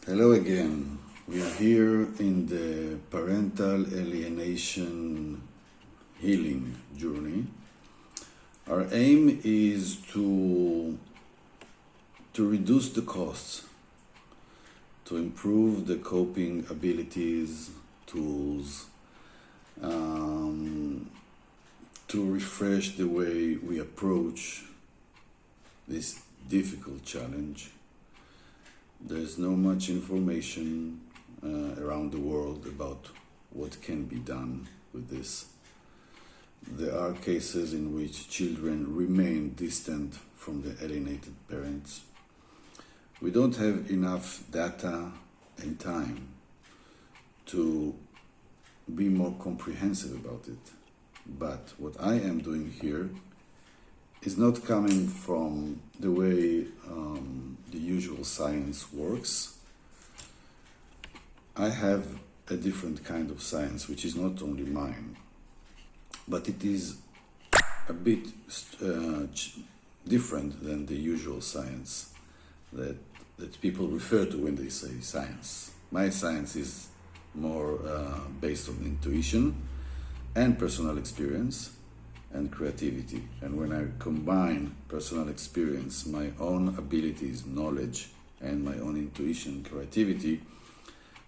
Hello again. We are here in the Parental Alienation healing journey. Our aim is to reduce the costs, to improve the coping abilities, tools, to refresh the way we approach this difficult challenge. There's no much information around the world about what can be done with this. There are cases in which children remain distant from their alienated parents. We don't have enough data and time to be more comprehensive about it. But what I am doing here is not coming from the way the usual science works. I have a different kind of science, which is not only mine, but it is a bit different than the usual science that people refer to when they say science. My science is more based on intuition and personal experience and creativity. And when I combine personal experience, my own abilities, knowledge, and my own intuition, creativity,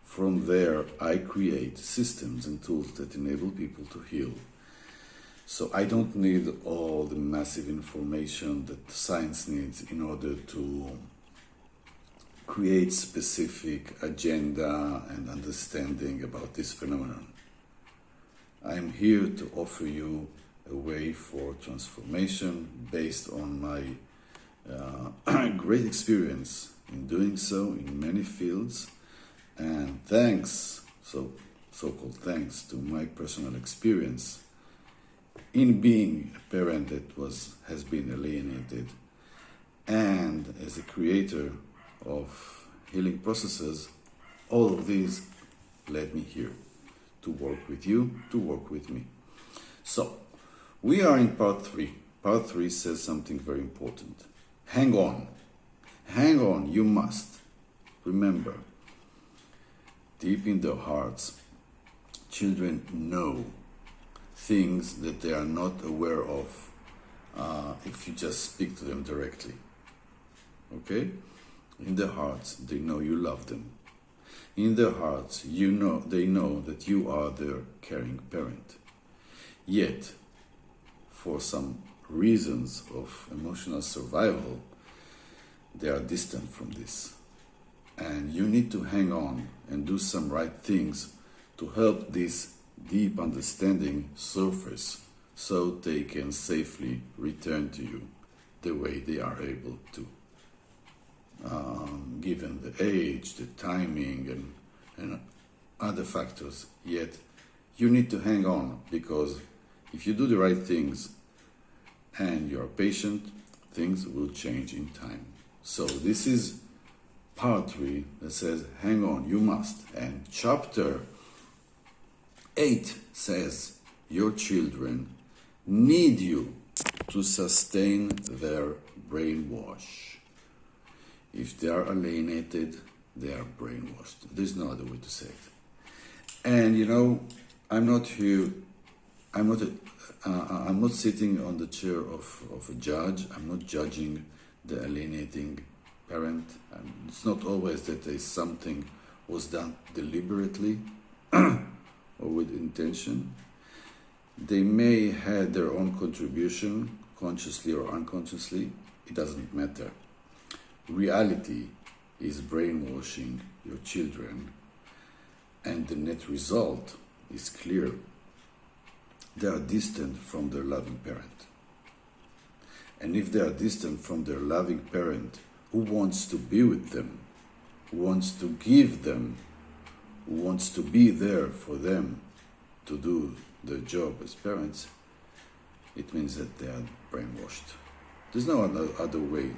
from there I create systems and tools that enable people to heal. So I don't need all the massive information that science needs in order to create specific agenda and understanding about this phenomenon. I'm here to offer you a way for transformation based on my great experience in doing so in many fields, and thanks, so-called thanks to my personal experience in being a parent that has been alienated, and as a creator of healing processes. All of these led me here to work with you, to work with me. So we are in part 3. Part 3 says something very important. Hang on. Hang on, you must. Remember, deep in their hearts, children know things that they are not aware of if you just speak to them directly. Okay? In their hearts, they know you love them. In their hearts, they know that you are their caring parent. Yet, for some reasons of emotional survival, they are distant from this. And you need to hang on and do some right things to help this deep understanding surface so they can safely return to you the way they are able to. Given the age, the timing, and other factors. Yet, you need to hang on, because if you do the right things and you're patient, things will change in time. So this is part 3 that says, hang on, you must. And chapter 8 says, your children need you to sustain their brainwash. If they are alienated, they are brainwashed. There's no other way to say it. And I'm not here, I'm not sitting on the chair of a judge. I'm not judging the alienating parent. It's not always that something was done deliberately or with intention. They may have their own contribution, consciously or unconsciously. It doesn't matter. Reality is brainwashing your children, and the net result is clear. They are distant from their loving parent. And if they are distant from their loving parent who wants to be with them, who wants to give them, who wants to be there for them to do their job as parents, it means that they are brainwashed. There's no other way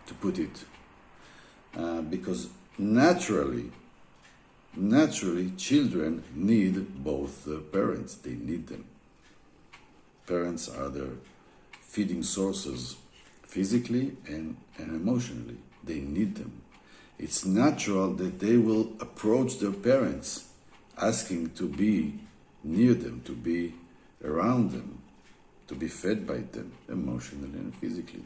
to put it, because naturally children need both their parents. They need them. Parents are their feeding sources physically and emotionally. They need them. It's natural that they will approach their parents asking to be near them, to be around them, to be fed by them emotionally and physically.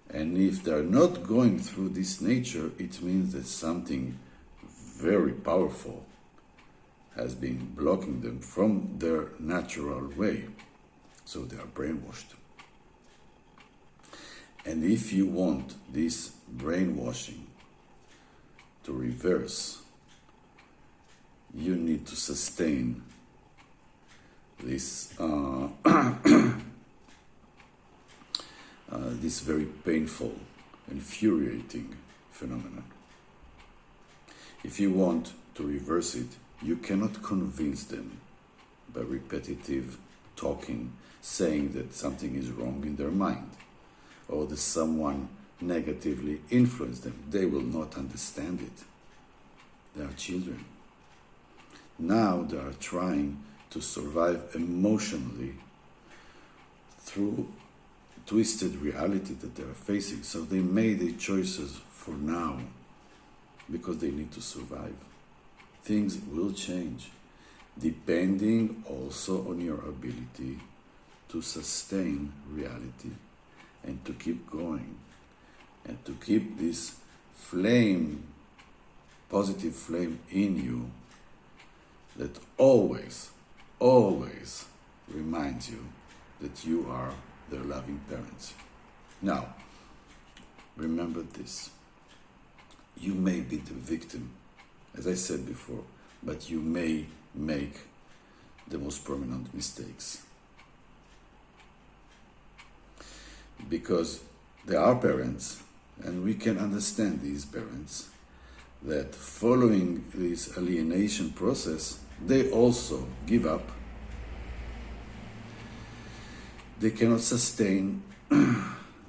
And if they're not going through this nature, it means that something very powerful has been blocking them from their natural way. So they are brainwashed. And if you want this brainwashing to reverse, you need to sustain this this very painful, infuriating phenomenon. If you want to reverse it, you cannot convince them by repetitive talking, saying that something is wrong in their mind, or that someone negatively influenced them. They will not understand it. They are children. Now they are trying to survive emotionally through twisted reality that they are facing. So they made their choices for now because they need to survive. Things will change, depending also on your ability to sustain reality and to keep going and to keep this flame, positive flame in you that always, always reminds you that you are their loving parents. Now, remember this. You may be the victim, as I said before, but you may make the most prominent mistakes. Because there are parents, and we can understand these parents, that following this alienation process, they also give up. They cannot sustain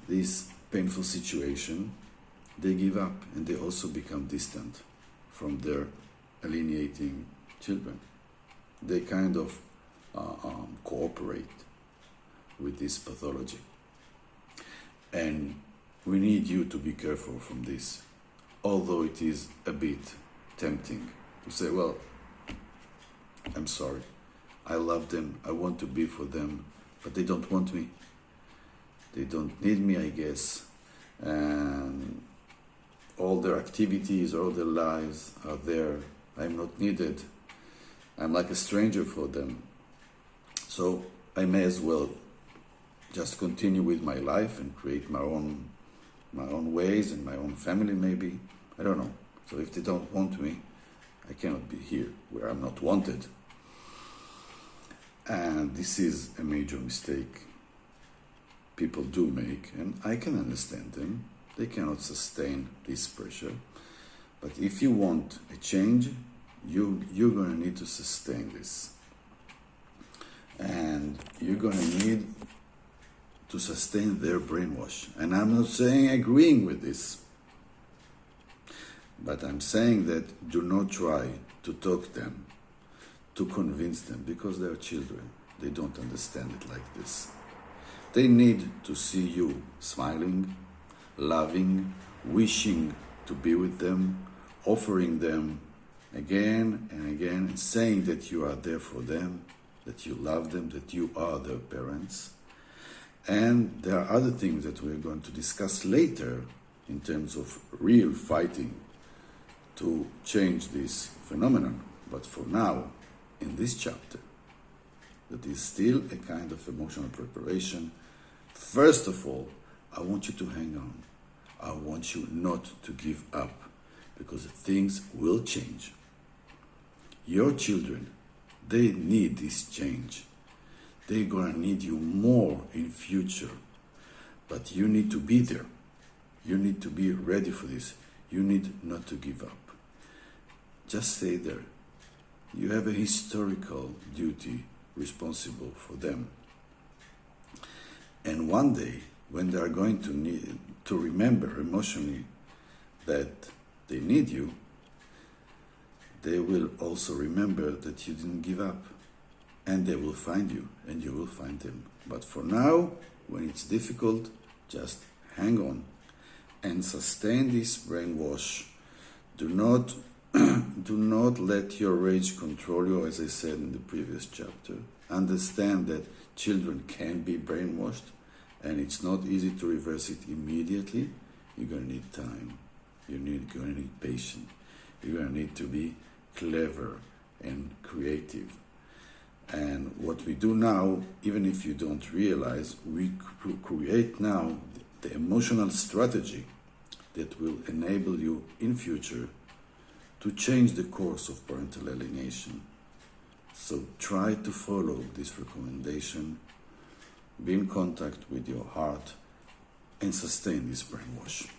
this painful situation. They give up, and they also become distant from their alienating children. They kind of cooperate with this pathology. And we need you to be careful from this, although it is a bit tempting to say, well, I'm sorry, I love them, I want to be for them, but they don't want me. They don't need me, I guess. And all their activities, all their lives are there. I'm not needed. I'm like a stranger for them. So I may as well just continue with my life and create my own ways and my own family maybe. I don't know. So if they don't want me, I cannot be here where I'm not wanted. And this is a major mistake people do make, and I can understand them. They cannot sustain this pressure. But if you want a change, you're going to need to sustain this. And you're going to need to sustain their brainwash. And I'm not saying agreeing with this, but I'm saying that do not try to talk them, to convince them, because they're children. They don't understand it like this. They need to see you smiling, loving, wishing to be with them, offering them again and again, and saying that you are there for them, that you love them, that you are their parents. And there are other things that we're going to discuss later in terms of real fighting to change this phenomenon. But for now, in this chapter, that is still a kind of emotional preparation. First of all, I want you to hang on. I want you not to give up, because things will change. Your children, they need this change. They're gonna need you more in future, but you need to be there. You need to be ready for this. You need not to give up. Just stay there. You have a historical duty responsible for them. And one day, when they are going to need to remember emotionally that they need you, they will also remember that you didn't give up. And they will find you, and you will find them. But for now, when it's difficult, just hang on and sustain this brainwash Do not do not let your rage control you, as I said in the previous chapter. Understand that children can be brainwashed, and it's not easy to reverse it immediately. You're going to need time. You're going to need patience. You're going to need to be clever and creative. And what we do now, even if you don't realize, we create now the emotional strategy that will enable you in future to change the course of parental alienation. So try to follow this recommendation, be in contact with your heart, and sustain this brainwash.